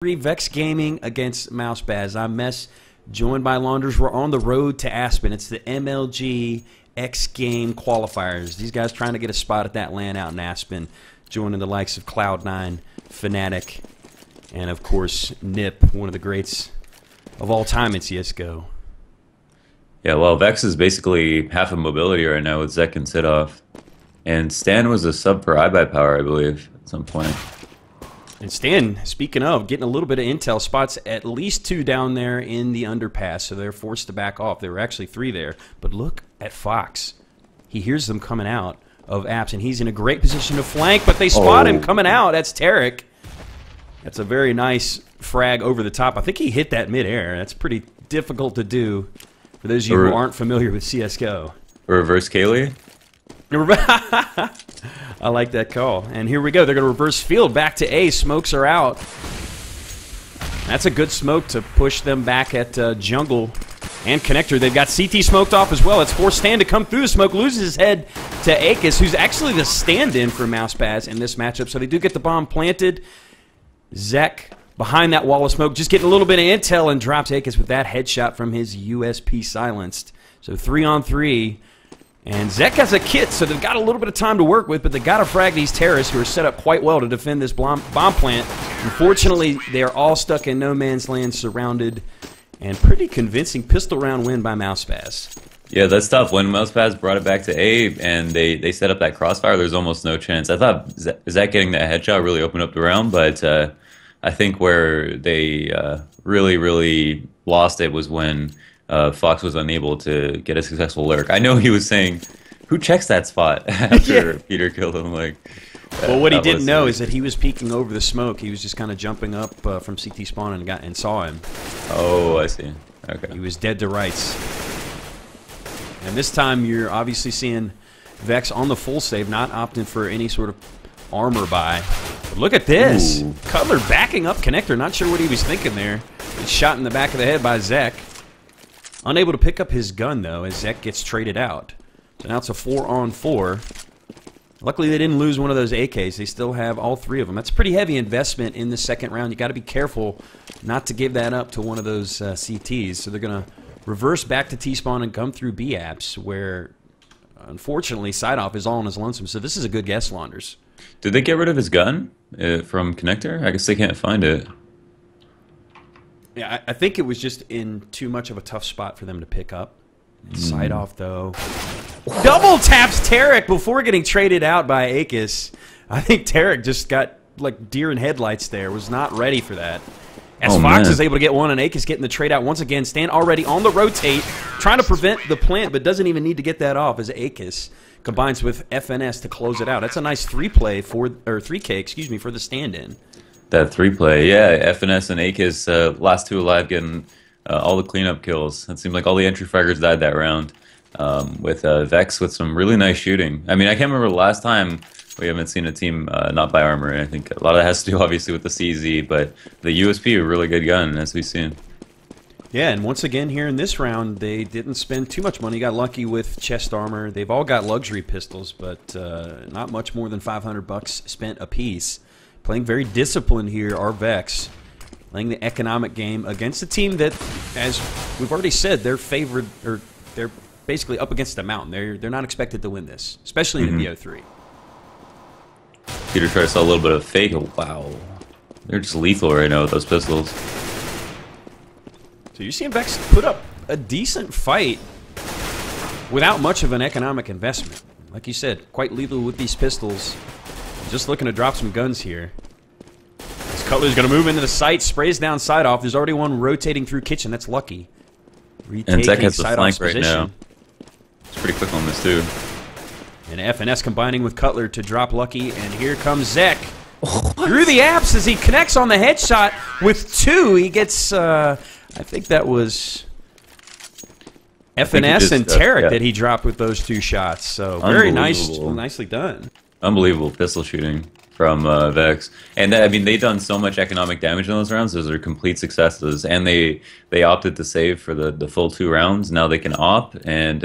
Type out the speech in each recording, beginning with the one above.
Vex Gaming against MouseSpaz. I'm Mess, joined by Launders. We're on the road to Aspen. It's the MLG XGame qualifiers. These guys trying to get a spot at that LAN out in Aspen, joining the likes of Cloud9, Fnatic, and of course Nip, one of the greats of all time in CSGO. Yeah, well, Vex is basically half of mobility right now with Zek and Sidoff. And Stan was a sub for iBuy power, I believe, at some point. And Stan, speaking of, getting a little bit of intel, spots at least 2 down there in the underpass, so they're forced to back off. There were actually 3 there. But look at Fox. He hears them coming out of apps, and he's in a great position to flank, but they spot him coming out. That's Tarek. That's a very nice frag over the top. I think he hit that midair. That's pretty difficult to do for those of you who aren't familiar with CSGO. Reverse Kaylee? I like that call. And here we go. They're going to reverse field back to A. Smokes are out. That's a good smoke to push them back at jungle and connector. They've got CT smoked off as well. It's forced Stan to come through the smoke. Loses his head to Akis, who's actually the stand-in for MouseSpaz in this matchup. So they do get the bomb planted. Zek behind that wall of smoke, just getting a little bit of intel and drops Akis with that headshot from his USP silenced. So 3-on-3. And Zek has a kit, so they've got a little bit of time to work with, but they've got to frag these terrorists who are set up quite well to defend this bomb plant. Unfortunately, they are all stuck in no man's land, surrounded, and pretty convincing pistol round win by MouseSpaz. Yeah, that's tough. When MouseSpaz brought it back to A and they set up that crossfire, there's almost no chance. I thought Zek getting that headshot really opened up the round, but I think where they really lost it was when Fox was unable to get a successful lurk. I know he was saying, "Who checks that spot?" after Peter killed him. Like, well, what he didn't know is that he was peeking over the smoke. He was just kind of jumping up from CT spawn and saw him. Oh, I see. Okay. He was dead to rights. And this time, you're obviously seeing Vex on the full save, not opting for any sort of armor buy. But look at this. Ooh. Cutler backing up connector. Not sure what he was thinking there. He's shot in the back of the head by Zek. Unable to pick up his gun, though, as Zek gets traded out. So now it's a 4-on-4. Luckily, they didn't lose one of those AKs. They still have all 3 of them. That's a pretty heavy investment in the second round. You got to be careful not to give that up to one of those CTs. So they're going to reverse back to T-spawn and come through B-apps, where, unfortunately, Sidoff is all on his lonesome. So this is a good guess, Launders. Did they get rid of his gun from connector? I guess they can't find it. Yeah, I think it was just in too much of a tough spot for them to pick up. Sidoff, though. Double taps Tarek before getting traded out by Akis. I think Tarek just got like deer in headlights there. Was not ready for that. As Fox is able to get one, and Akis getting the trade out once again. Stan already on the rotate, trying to prevent the plant, but doesn't even need to get that off as Akis combines with FNS to close it out. That's a nice 3K for the stand-in. That 3-play, yeah, FNS and Akis, last 2 alive, getting all the cleanup kills. It seemed like all the entry fraggers died that round. With Vex with some really nice shooting. I mean, I can't remember the last time we haven't seen a team not buy armor. I think a lot of that has to do, obviously, with the CZ, but the USP, a really good gun, as we've seen. Yeah, and once again here in this round, they didn't spend too much money. Got lucky with chest armor. They've all got luxury pistols, but not much more than $500 spent apiece. Playing very disciplined here are Vex, playing the economic game against a team that, as we've already said, they're favored, or they're basically up against the mountain. They're not expected to win this, especially in the BO3. Peter tried to sell a little bit of fake. Oh, wow, they're just lethal right now with those pistols. So you're seeing Vex put up a decent fight without much of an economic investment. Like you said, quite lethal with these pistols. Just looking to drop some guns here. This Cutler's going to move into the site, sprays down Sidoff. There's already one rotating through kitchen. That's lucky. And Zek has the flank right now. It's pretty quick on this, too. And FNS combining with Cutler to drop Lucky. And here comes Zek. Through the apps as he connects on the headshot with 2. He gets, I think that was FNS and Tarek that he dropped with those 2 shots. So very nicely done. Unbelievable pistol shooting from Vex, and I mean they've done so much economic damage in those rounds. Those are complete successes, and they opted to save for the full 2 rounds. Now they can opt, and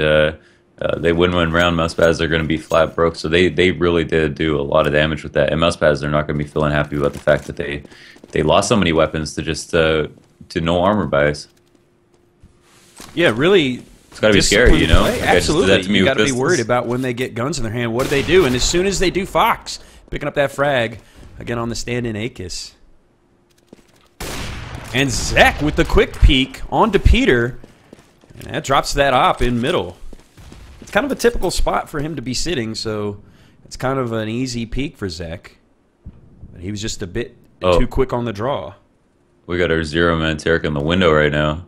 they win one round. MouseSpaz are going to be flat broke, so they really did do a lot of damage with that. And MouseSpaz are not going to be feeling happy about the fact that they they lost so many weapons to just to no armor buys. Yeah, really. It's got to be scary, you know? Like absolutely. You got to be worried about when they get guns in their hand. What do? And as soon as they do, Fox picking up that frag again on the stand-in Akis. And Zek with the quick peek onto Peter. And that drops that op in middle. It's kind of a typical spot for him to be sitting, so it's kind of an easy peek for Zek. But he was just a bit too quick on the draw. We got our zero-man Tarek in the window right now.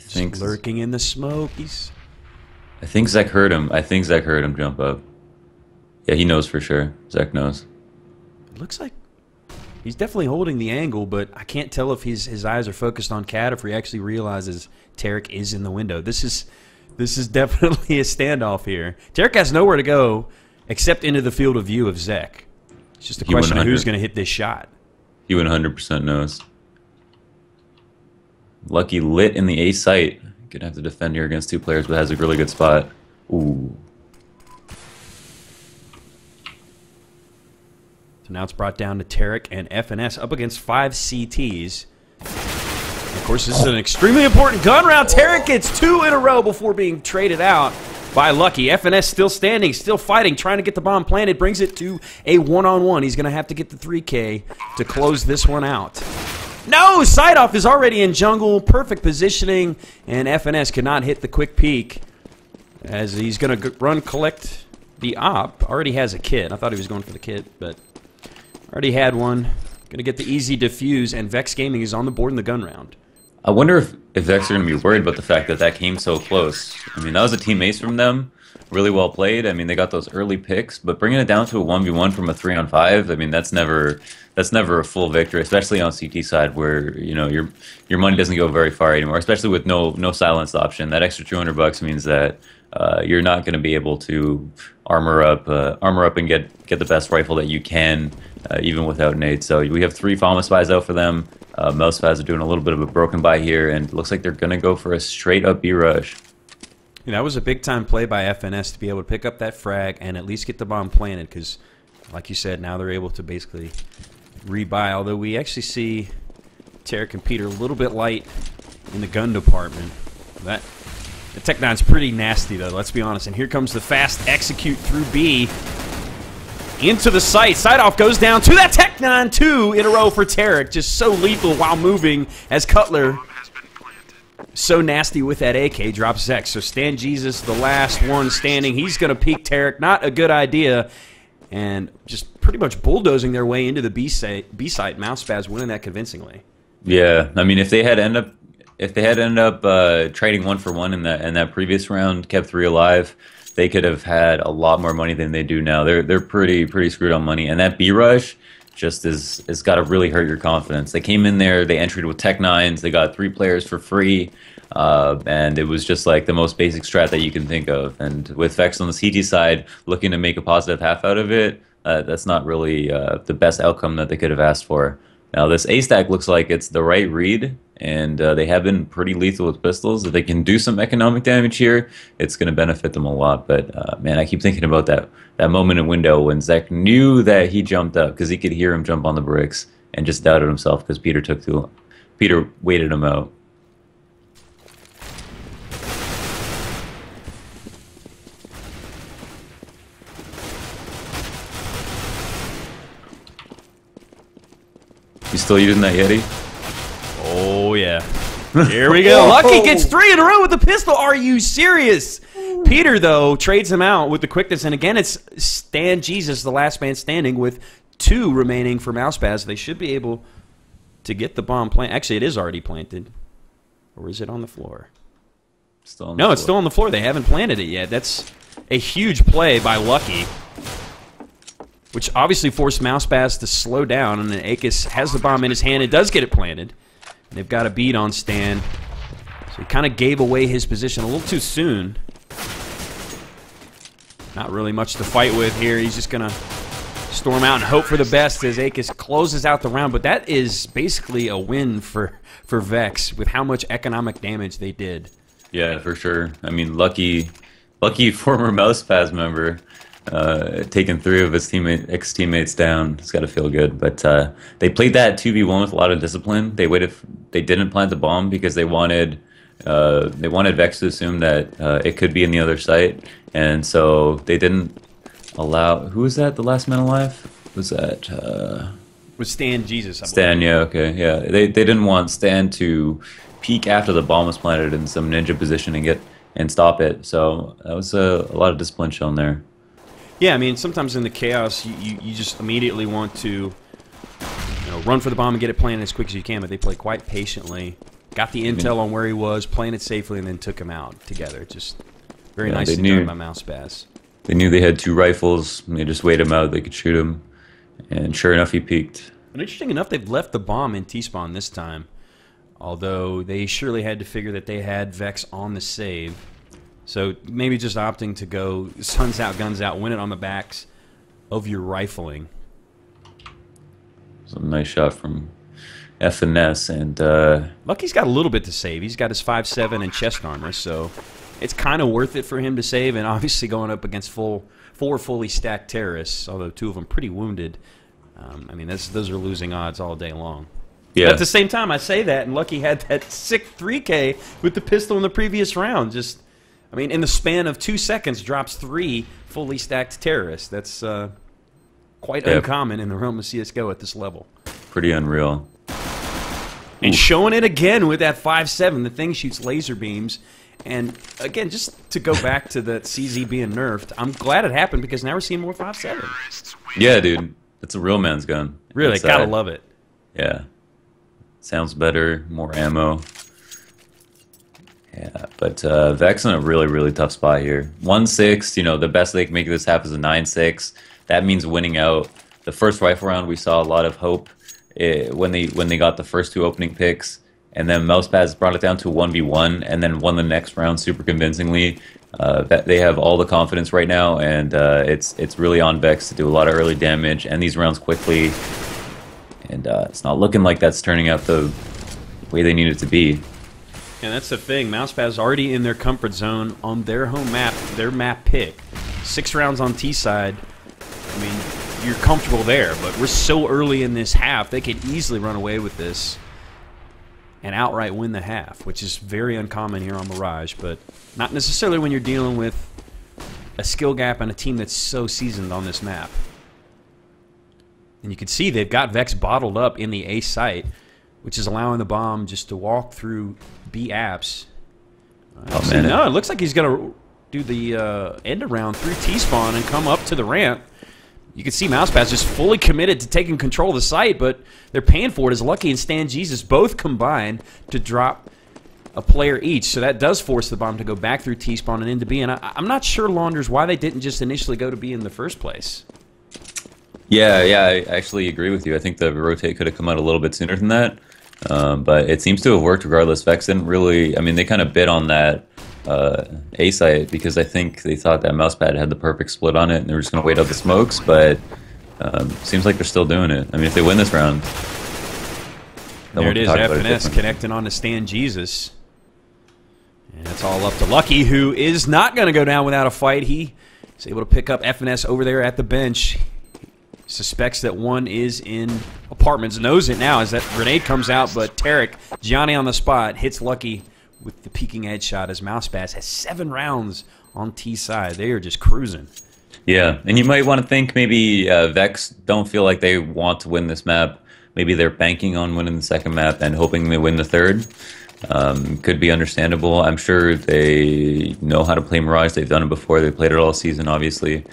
Just lurking in the smoke. I think Zek heard him. I think Zek heard him jump up. Yeah, he knows for sure. Zek knows. It looks like he's definitely holding the angle, but I can't tell if his eyes are focused on Cat, if he actually realizes Tarek is in the window. This is definitely a standoff here. Tarek has nowhere to go except into the field of view of Zek. It's just a question of who's going to hit this shot. He 100% knows. Lucky lit in the A site. Gonna have to defend here against two players, but has a really good spot. Ooh. So now it's brought down to Tarek and FNS up against 5 CTs. Of course, this is an extremely important gun round. Tarek gets 2 in a row before being traded out by Lucky. FNS still standing, still fighting, trying to get the bomb planted. Brings it to a one-on-one. He's going to have to get the 3K to close this one out. No! Side-off is already in jungle. Perfect positioning. And FNS cannot hit the quick peek as he's going to run collect the op. Already has a kit. I thought he was going for the kit, but already had one. Going to get the easy defuse, and Vex Gaming is on the board in the gun round. I wonder if Vex are going to be worried about the fact that that came so close. I mean, that was a team ace from them. Really well played. I mean, they got those early picks, but bringing it down to a 1v1 from a 3-on-5, I mean, that's never a full victory, especially on CT side where, you know, your money doesn't go very far anymore, especially with no silence option. That extra $200 means that you're not going to be able to armor up and get the best rifle that you can, even without nades. So we have 3 Mousspaz out for them. MouseSpaz are doing a little bit of a broken buy here, and it looks like they're going to go for a straight up B rush. Yeah, that was a big time play by FNS to be able to pick up that frag and at least get the bomb planted because, like you said, now they're able to basically rebuy. Although we actually see Tarek and Peter a little bit light in the gun department. The Tech-9's pretty nasty, though, let's be honest. And here comes the fast execute through B. Into the site. Side-off goes down to that Tech-9. 2 in a row for Tarek. Just so lethal while moving as Cutler, so nasty with that AK, drops Zek. So Stan Jesus, the last one standing. He's going to peek Tarek. Not a good idea. And just pretty much bulldozing their way into the B site. Mousespaz winning that convincingly. Yeah, I mean, if they had ended up trading 1-for-1 in that previous round, kept 3 alive, they could have had a lot more money than they do now. They're pretty screwed on money, and that B rush just is got to really hurt your confidence. They came in there, they entered with Tech-9s, they got 3 players for free, and it was just like the most basic strat that you can think of. And with Vex on the CT side looking to make a positive half out of it, that's not really the best outcome that they could have asked for. Now this A stack looks like it's the right read, and they have been pretty lethal with pistols. If they can do some economic damage here, it's going to benefit them a lot. But man, I keep thinking about that moment in window when Zek knew that he jumped up because he could hear him jump on the bricks and just doubted himself because Peter waited him out. You still using that Yeti? Oh, yeah. Here we go. Lucky gets 3 in a row with the pistol. Are you serious? Peter, though, trades him out with the quickness. And again, it's Stan Jesus, the last man standing, with 2 remaining for Mousespaz. They should be able to get the bomb planted. Actually, it is already planted. Or is it on the floor? Still on the floor. It's still on the floor. They haven't planted it yet. That's a huge play by Lucky, which obviously forced Mousespaz to slow down, and then Akis has the bomb in his hand and does get it planted. And they've got a beat on Stan. So he kind of gave away his position a little too soon. Not really much to fight with here. He's just going to storm out and hope for the best as Akis closes out the round. But that is basically a win for Vex with how much economic damage they did. Yeah, for sure. I mean, lucky former Mousespaz member. taking 3 of his ex-teammates down. It's got to feel good. But they played that 2v1 with a lot of discipline. They waited. They didn't plant the bomb because they wanted Vex to assume that it could be in the other site, and so they didn't allow. Who was that? The last man alive? Was that? Was Stan Jesus? I believe. Stan. Yeah. Okay. Yeah. They didn't want Stan to peek after the bomb was planted in some ninja position and stop it. So that was a lot of discipline shown there. Yeah, I mean, sometimes in the chaos, you just immediately want to run for the bomb and get it planted as quick as you can, but they played quite patiently, got the intel on where he was, playing it safely, and then took him out together. Just very nicely done by MouseSpaz. They knew they had 2 rifles, and they just waited him out, they could shoot him, and sure enough, he peeked. And interesting enough, they've left the bomb in T-spawn this time, although they surely had to figure that they had Vex on the save. So maybe just opting to go suns out, guns out, win it on the backs of your rifling. It's a nice shot from FNS, and Lucky's got a little bit to save. He's got his 5.7 and chest armor, so it's kind of worth it for him to save. And obviously going up against 4 fully stacked terrorists, although 2 of them pretty wounded. I mean, those are losing odds all day long. yeah. But at the same time, I say that, and Lucky had that sick 3K with the pistol in the previous round. Just, I mean, in the span of 2 seconds, drops 3 fully stacked terrorists. That's quite uncommon in the realm of CSGO at this level. Pretty unreal. And showing it again with that 5.7. The thing shoots laser beams. And again, just to go back to the CZ being nerfed, I'm glad it happened because now we're seeing more 5.7. Yeah, dude. It's a real man's gun. Really, gotta love it. Yeah. Sounds better, more ammo. Yeah, but Vex in a really, really tough spot here. 1-6, you know, the best they can make this half is a 9-6. That means winning out. The first rifle round, we saw a lot of hope when they got the first 2 opening picks, and then Mousespaz brought it down to 1v1, and then won the next round super convincingly. They have all the confidence right now, and it's really on Vex to do a lot of early damage, end these rounds quickly, and it's not looking like that's turning out the way they need it to be. And that's the thing. Mousespaz is already in their comfort zone on their home map, their map pick. 6 rounds on T side. I mean, you're comfortable there, but we're so early in this half, they could easily run away with this and outright win the half, which is very uncommon here on Mirage, but not necessarily when you're dealing with a skill gap and a team that's so seasoned on this map. And you can see they've got Vex bottled up in the A site, which is allowing the bomb just to walk through B apps. Oh, man. No, it looks like he's going to do the end around through T-spawn and come up to the ramp. You can see Mousespaz just fully committed to taking control of the site, but they're paying for it as Lucky and Stan Jesus both combined to drop a player each. So that does force the bomb to go back through T-spawn and into B. And I'm not sure, Launders, why they didn't just initially go to B in the first place. Yeah, I actually agree with you. I think the rotate could have come out a little bit sooner than that. But it seems to have worked regardless. Vex didn't really... I mean, they kind of bid on that A site because I think they thought that Mousepad had the perfect split on it and they were just going to wait out the smokes, but seems like they're still doing it. I mean, if they win this round... There it is, FNS connecting on to Stan Jesus. And it's all up to Lucky, who is not going to go down without a fight. He is able to pick up FNS over there at the bench. Suspects that one is in apartments, knows it now as that grenade comes out, but Tarek, Johnny on the spot, hits Lucky with the peeking headshot as Mousespaz has 7 rounds on T side. They are just cruising. Yeah, and you might want to think maybe Vex don't feel like they want to win this map. Maybe they're banking on winning the second map and hoping they win the third. Could be understandable. I'm sure they know how to play Mirage. They've done it before. They played it all season, obviously.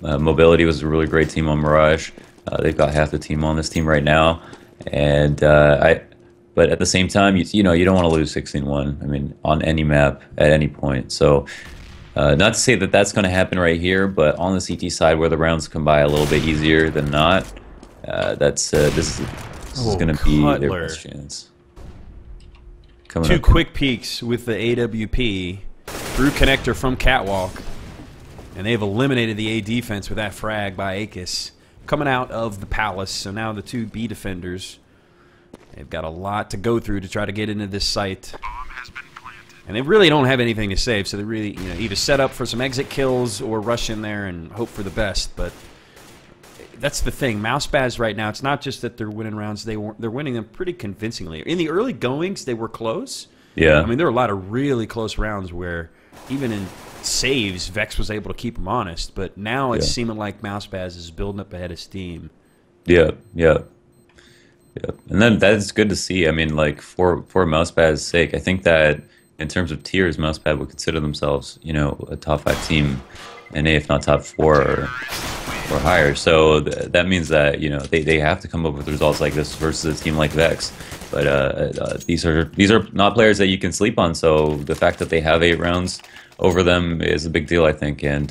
Mobility was a really great team on Mirage. They've got half the team on this team right now, and but at the same time, you know, you don't want to lose 16-1. I mean, on any map at any point. So, not to say that that's going to happen right here, but on the CT side, where the rounds come by a little bit easier than not, this is going to be their best chance. Coming 2 quick peeks with the AWP through connector from Catwalk. And they've eliminated the A defense with that frag by Akis coming out of the Palace. So now the 2 B defenders, they've got a lot to go through to try to get into this site. And they really don't have anything to save, so they really, you know, either set up for some exit kills or rush in there and hope for the best. But that's the thing. MouseSpaz right now, it's not just that they're winning rounds, they're winning them pretty convincingly. In the early goings, they were close. Yeah. I mean, there were a lot of really close rounds where even in saves, Vex was able to keep them honest. But now it's seeming like MouseSpaz is building up ahead of steam. Yeah, yeah. Yeah. And then that's good to see. I mean, like, for MouseSpaz's sake, I think that in terms of tiers, MouseSpaz would consider themselves, you know, a top 5 team, and if not top 4 or higher. So that means that, you know, they have to come up with results like this versus a team like Vex. But these are not players that you can sleep on. So the fact that they have 8 rounds over them is a big deal, I think. And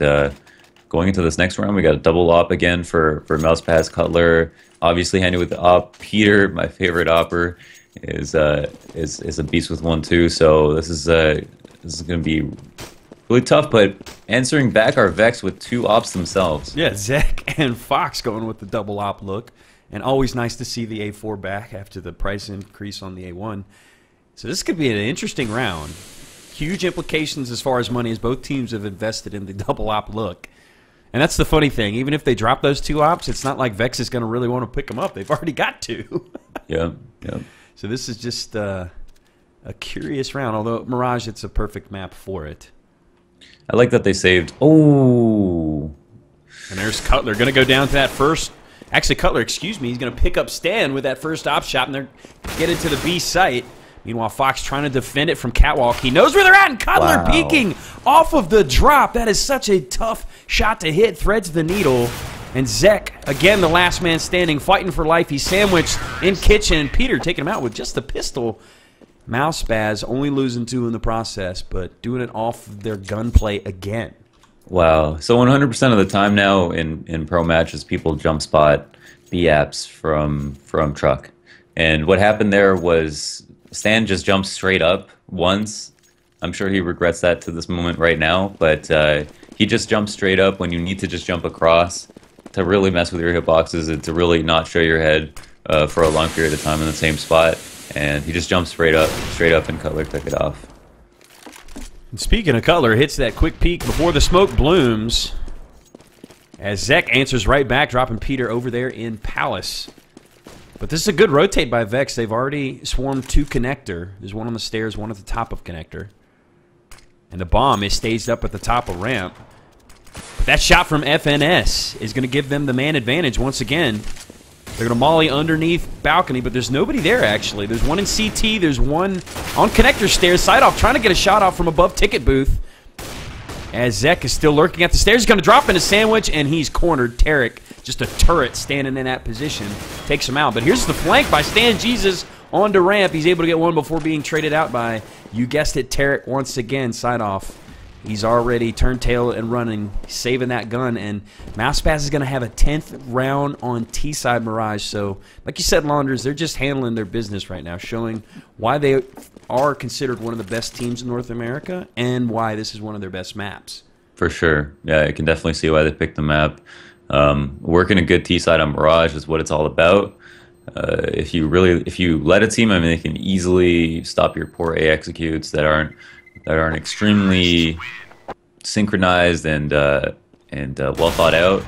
going into this next round, we got a double op again for MouseSpaz. Cutler obviously handed with the op. Peter, my favorite opper, is a beast with 1-2. So this is going to be really tough. But answering back our Vex with 2 ops themselves. Yeah, Zek and Fox going with the double op look, and always nice to see the A4 back after the price increase on the A1. So this could be an interesting round. Huge implications as far as money, as both teams have invested in the double op look. And that's the funny thing. Even if they drop those 2 ops, it's not like Vex is going to really want to pick them up. They've already got 2. Yeah, yeah. So this is just a curious round, although Mirage, it's a perfect map for it. I like that they saved. Oh. And there's Cutler. Going to go down to that first. Actually, Cutler, excuse me. He's going to pick up Stan with that first op shot, and they're getting to the B site. Meanwhile, Fox trying to defend it from Catwalk. He knows where they're at, and Cutler peeking off of the drop. That is such a tough shot to hit. Threads the needle. And Zek, again, the last man standing, fighting for life. He's sandwiched in kitchen, and Peter taking him out with just a pistol. MouseSpaz only losing 2 in the process, but doing it off of their gunplay again. Wow. So 100% of the time now in pro matches, people jump spot B-apps from truck. And what happened there was Stan just jumped straight up once. I'm sure he regrets that to this moment right now, but he just jumped straight up when you need to just jump across to really mess with your hitboxes and to really not show your head for a long period of time in the same spot. And he just jumped straight up, and Cutler took it off. And speaking of Cutler, hits that quick peek before the smoke blooms. As Zek answers right back, dropping Peter over there in Palace. But this is a good rotate by Vex. They've already swarmed 2 connector. There's one on the stairs, one at the top of connector. And the bomb is staged up at the top of ramp. But that shot from FNS is going to give them the man advantage once again. They're going to molly underneath balcony, but there's nobody there, actually. There's one in CT. There's one on connector stairs. Side off, trying to get a shot off from above ticket booth. As Zek is still lurking at the stairs. He's going to drop in a sandwich, and he's cornered. Tarek, just a turret standing in that position, takes him out. But here's the flank by Stan Jesus onto ramp. He's able to get one before being traded out by, you guessed it, Tarek once again. Side off. He's already turned tail and running, saving that gun. And MouseSpaz is going to have a 10th round on T-side Mirage. So, like you said, Launders, they're just handling their business right now, showing why they are considered one of the best teams in North America and why this is one of their best maps. For sure. Yeah, I can definitely see why they picked the map. Working a good T-side on Mirage is what it's all about. If you let a team, I mean, they can easily stop your poor A executes that aren't extremely synchronized and well thought out.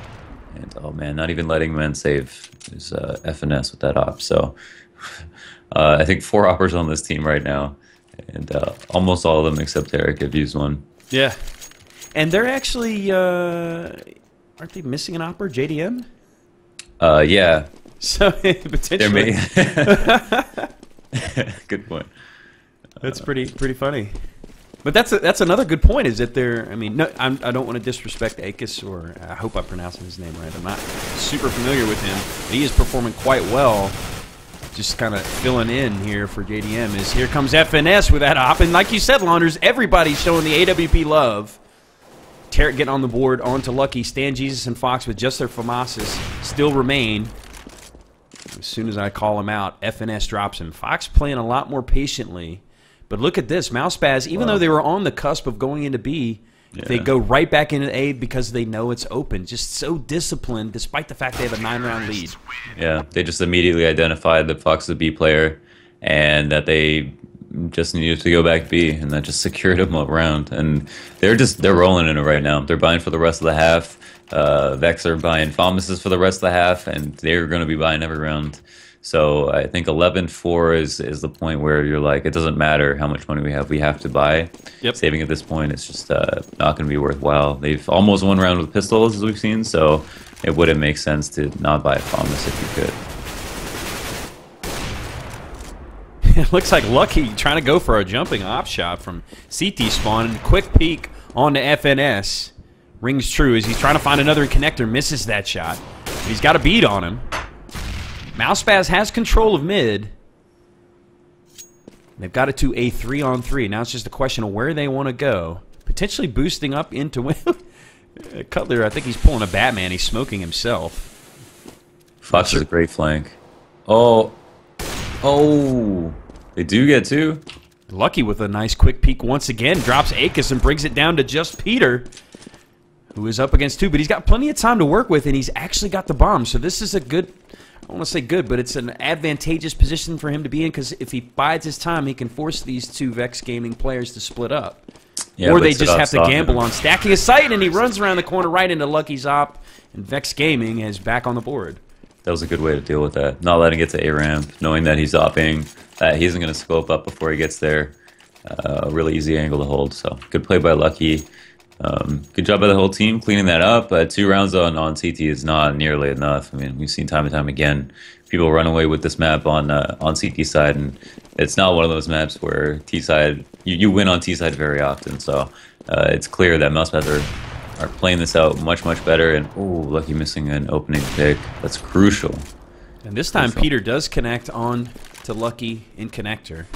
And oh man, not even letting men save is FNS with that op. So I think 4 oppers on this team right now, and almost all of them except Eric have used one. Yeah, and they're actually aren't they missing an opper? JDM. Yeah. So potentially. Good point. That's pretty funny. But that's another good point, is that they're, I mean, no, I don't want to disrespect Akis, or I hope I'm pronouncing his name right. I'm not super familiar with him, but he is performing quite well. Just kind of filling in here for JDM is here comes FNS with that op. And like you said, Launders, everybody's showing the AWP love. Tarek getting on the board onto Lucky. Stan Jesus and Fox with just their FAMASas still remain. As soon as I call him out, FNS drops him. Fox playing a lot more patiently. But look at this. MouseSpaz, even though they were on the cusp of going into B, they go right back into A because they know it's open. Just so disciplined, despite the fact they have a 9-round lead. Yeah, they just immediately identified that Fox is a B player and that they just needed to go back B, and that just secured them around. And they're rolling in it right now. They're buying for the rest of the half. Vex are buying pharmacists for the rest of the half, and they're going to be buying every round. So I think 11-4 is the point where you're like, it doesn't matter how much money we have to buy. Yep. Saving at this point, it's just not going to be worthwhile. They've almost won round with pistols, as we've seen, so it wouldn't make sense to not buy a pharmacist if you could. It looks like Lucky trying to go for a jumping op shot from CT spawn. Quick peek on to FNS. Rings true as he's trying to find another connector. Misses that shot. But he's got a beat on him. MouseSpaz has control of mid. They've got it to a 3-on-3. Now it's just a question of where they want to go. Potentially boosting up into win. Cutler, I think he's pulling a Batman. He's smoking himself. Fox is a great flank. Oh. They do get two. Lucky with a nice quick peek once again. Drops Akis and brings it down to just Peter, who is up against two. But he's got plenty of time to work with, and he's actually got the bomb. So this is a good, I don't want to say good, but it's an advantageous position for him to be in, because if he bides his time, he can force these two Vex Gaming players to split up. Yeah, or they just have to gamble on stacking a sight, and he runs around the corner right into Lucky's op, and Vex Gaming is back on the board. That was a good way to deal with that. Not letting it to A ramp, knowing that he's opping, that he isn't going to scope up before he gets there. A really easy angle to hold. So good play by Lucky. Good job by the whole team cleaning that up. 2 rounds on CT is not nearly enough. I mean, we've seen time and time again people run away with this map on CT side, and it's not one of those maps where T side you win on T side very often. So it's clear that MouseSpaz are playing this out much better. And Lucky missing an opening pick. That's crucial. And this time Peter does connect on to Lucky in connector.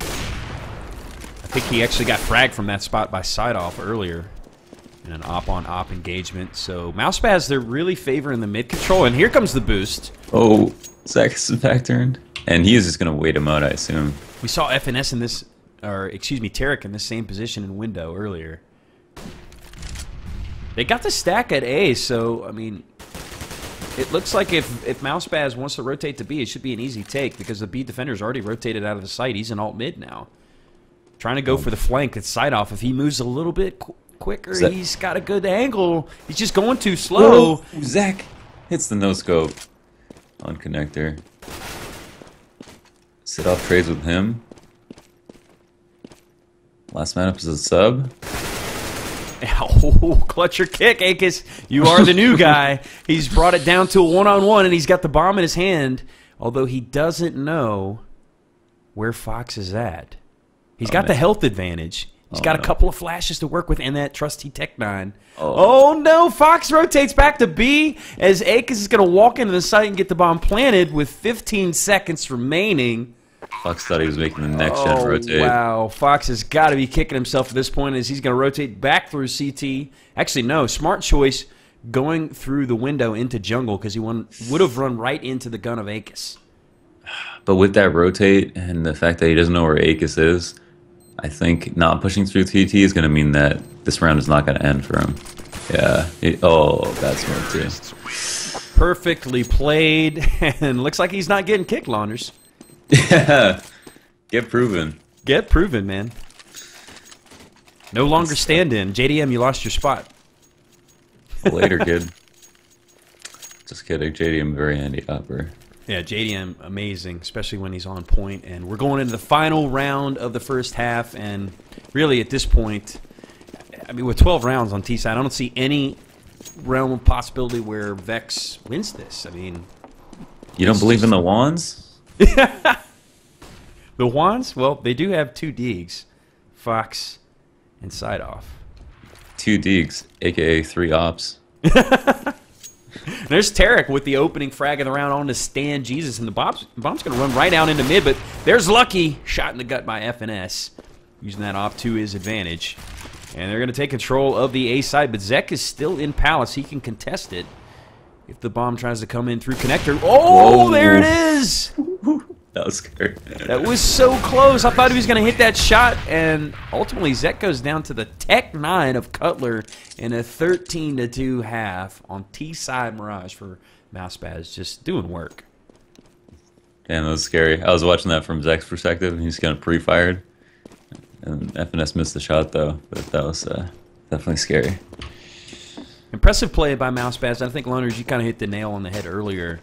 I think he actually got fragged from that spot by Side-Off earlier in an op-on-op engagement. So MouseSpaz, they're really favoring the mid control. And here comes the boost. Oh, Zach is back turned. And he is just going to wait him out, I assume. We saw FNS in this, or excuse me, Tarek in the same position in window earlier. They got the stack at A, so, I mean, it looks like if MouseSpaz wants to rotate to B, it should be an easy take, because the B defender's already rotated out of the site. He's in alt mid now. Trying to go for the flank. It's Side-Off. If he moves a little bit quicker, he's got a good angle. He's just going too slow. Whoa, Zach hits the no-scope on connector. Sit off trades with him. Last man up is a sub. Oh, clutch your kick, Akis. You are the new guy. He's brought it down to a one-on-one, and he's got the bomb in his hand, although he doesn't know where Fox is at. He's got the health advantage. He's got a couple of flashes to work with, and that trusty Tech 9. Oh, no, Fox rotates back to B as Akis is going to walk into the site and get the bomb planted with 15 seconds remaining. Fox thought he was making the next gen rotate. Wow, Fox has got to be kicking himself at this point as he's going to rotate back through CT. Actually, no, smart choice going through the window into jungle, because he would have run right into the gun of Akis. But with that rotate and the fact that he doesn't know where Akis is, I think not pushing through TT is going to mean that this round is not going to end for him. Yeah. Bad smoke too. Perfectly played, and looks like he's not getting kick launders. Yeah. Get proven. Get proven, man. No longer stand in. JDM, you lost your spot. Later, kid. Just kidding. JDM, very handy upper. Yeah, JDM, amazing, especially when he's on point. And we're going into the final round of the first half. And really, at this point, I mean, with 12 rounds on T-side, I don't see any realm of possibility where Vex wins this. I mean... You don't believe in the wands? The wands? Well, they do have 2 Deegs. Fox and Side-Off. 2 Deegs, a.k.a. 3 ops. There's Tarek with the opening frag of the round on to Stan Jesus, and the bomb's going to run right out into mid, but there's Lucky, shot in the gut by FNS, using that op to his advantage. And they're going to take control of the A side, but Zek is still in Palace. He can contest it if the bomb tries to come in through connector. Oh, whoa. There it is! That was scary. That was so close. I thought he was going to hit that shot, and ultimately Zek goes down to the Tech 9 of Cutler in a 13-2 half on T-side Mirage for MouseSpaz, just doing work. Damn, that was scary. I was watching that from Zach's perspective, and he's kind of pre-fired. And FNS missed the shot, though. But that was definitely scary. Impressive play by MouseSpaz. I think, Loners, you kind of hit the nail on the head earlier.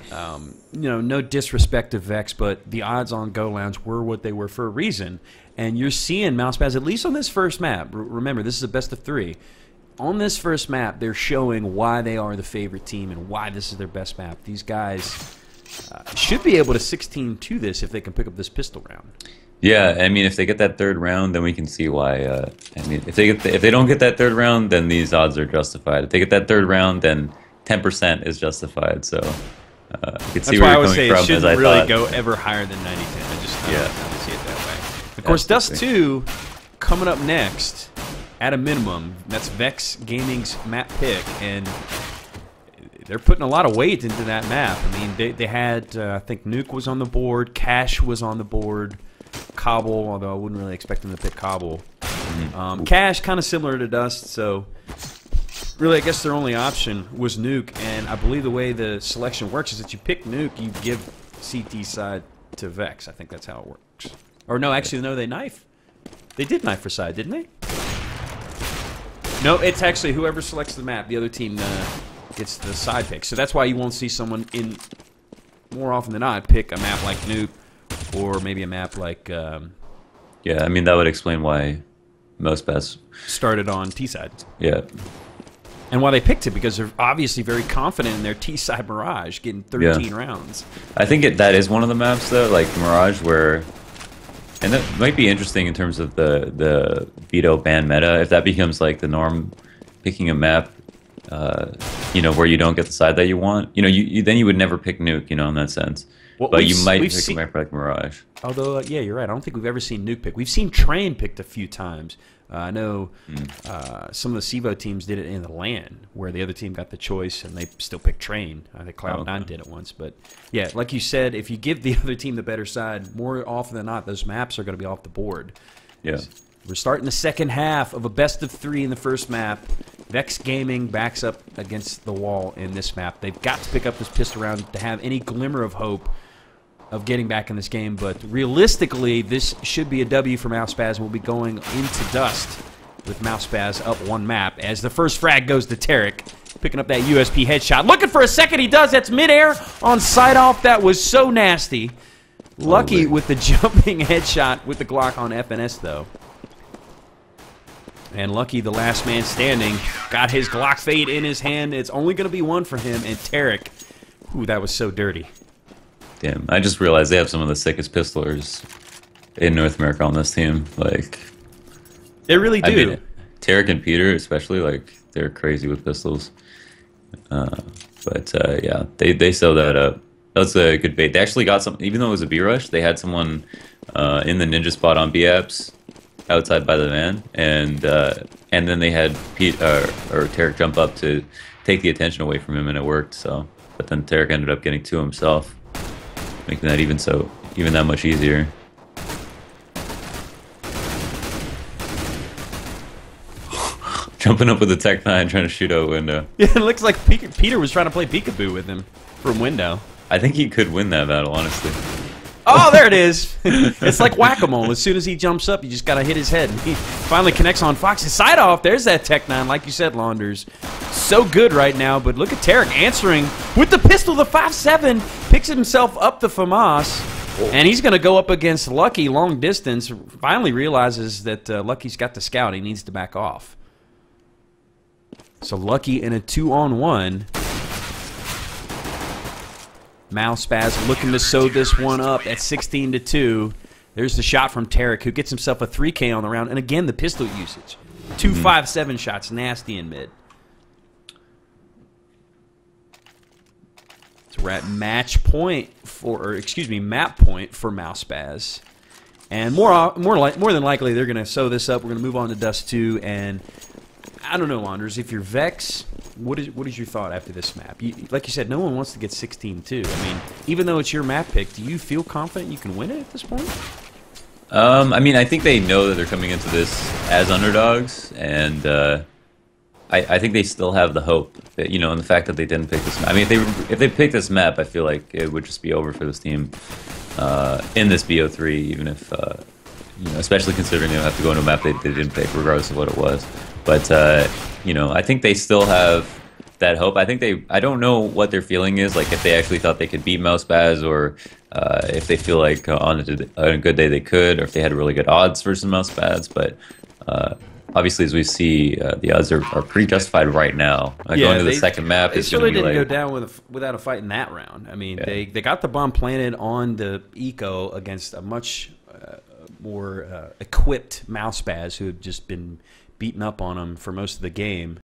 You know, no disrespect to Vex, but the odds on Go Lounge were what they were for a reason. And you're seeing MouseSpaz, at least on this first map. Remember, this is a best of 3. On this first map, they're showing why they are the favorite team and why this is their best map. These guys should be able to 16-2 this if they can pick up this pistol round. Yeah, I mean, if they get that third round, then we can see why. I mean, if they don't get that third round, then these odds are justified. If they get that third round, then 10% is justified. So you can see where you're coming from. It shouldn't really go ever higher than 90-10. I just don't see it that way. Of course, Dust 2 coming up next at a minimum. That's Vex Gaming's map pick, and they're putting a lot of weight into that map. I mean, they had I think Nuke was on the board, Cash was on the board. Cobble, although I wouldn't really expect them to pick Cobble. Cash, kind of similar to Dust, so really I guess their only option was Nuke, and I believe the way the selection works is that you pick Nuke, you give CT side to Vex. I think that's how it works. Or no, actually, no, they knife. They did knife for side, didn't they? No, it's actually whoever selects the map, the other team gets the side pick. So that's why you won't see someone in, more often than not, pick a map like Nuke, or maybe a map like... yeah, I mean, that would explain why MouseSpaz started on T-side. Yeah. And why they picked it, because they're obviously very confident in their T-side Mirage, getting 13 rounds. I think that is one of the maps, though, like Mirage, where... And that might be interesting in terms of the veto ban meta, if that becomes like the norm, picking a map, you know, where you don't get the side that you want. You know, then you would never pick Nuke, you know, in that sense. Well, but you might pick a map like Mirage. Although, yeah, you're right. I don't think we've ever seen Nuke pick. We've seen Train picked a few times. I know some of the CEVO teams did it in the LAN, where the other team got the choice and they still picked Train. I think Cloud9 did it once. But, yeah, like you said, if you give the other team the better side, more often than not, those maps are going to be off the board. Yeah. We're starting the second half of a best of 3 in the first map. Vex Gaming backs up against the wall in this map. They've got to pick up this pistol round to have any glimmer of hope of getting back in this game, but realistically, this should be a W for MouseSpaz. We'll be going into Dust with MouseSpaz up 1 map as the first frag goes to Tarek, picking up that USP headshot. Looking for a second, he does. That's midair on side off. That was so nasty. Lucky with the jumping headshot with the Glock on FNS, though. And Lucky, the last man standing, got his Glock fade in his hand. It's only going to be 1 for him, and Tarek, ooh, that was so dirty. Damn, I just realized they have some of the sickest pistolers in North America on this team. Like, they really do. I mean, Tarek and Peter, especially, like, they're crazy with pistols. But yeah, they sell that up. That's a good bait. They actually got some, even though it was a B rush, they had someone in the ninja spot on B-apps outside by the van, and then they had Pete or Tarek jump up to take the attention away from him, and it worked. So, but then Tarek ended up getting 2 himself, making that even that much easier. Jumping up with the Tech 9, trying to shoot out a window. Yeah, it looks like Peter was trying to play peekaboo with him from window. I think he could win that battle, honestly. Oh, there it is. It's like whack-a-mole. As soon as he jumps up, you just got to hit his head. He finally connects on Fox's side off. There's that Tech 9, like you said, Launders. So good right now, but look at Tarek answering with the pistol, the 5.7. Picks himself up the FAMAS, and he's going to go up against Lucky long distance. Finally realizes that Lucky's got the scout. He needs to back off. So Lucky in a 2-on-1. MouseSpaz looking to sew this one up at 16-2. There's the shot from Tarek, who gets himself a 3K on the round. And again, the pistol usage. 2 5.7 shots, nasty in mid. So we're at match point for, or excuse me, map point for MouseSpaz. And more than likely, they're going to sew this up. We're going to move on to Dust 2. And I don't know, Launders, if you're Vex, what is your thought after this map? Like you said, no one wants to get 16-2. I mean, even though it's your map pick, do you feel confident you can win it at this point? I mean, I think they know that they're coming into this as underdogs, and I think they still have the hope that, you know, and the fact that they didn't pick this map. I mean, if they picked this map, I feel like it would just be over for this team in this BO3, even if, you know, especially considering they have to go into a map they didn't pick, regardless of what it was. But, you know, I think they still have that hope. I don't know what their feeling is, like if they actually thought they could beat Mousspaz, or if they feel like on a good day they could, or if they had really good odds versus Mousspaz. But obviously, as we see, the odds are pretty justified right now. Going to the second map They is surely going to be didn't like, go down without a fight in that round. I mean, Yeah. they got the bomb planted on the eco against a much more equipped Mousespaz who had just been beaten up on them for most of the game.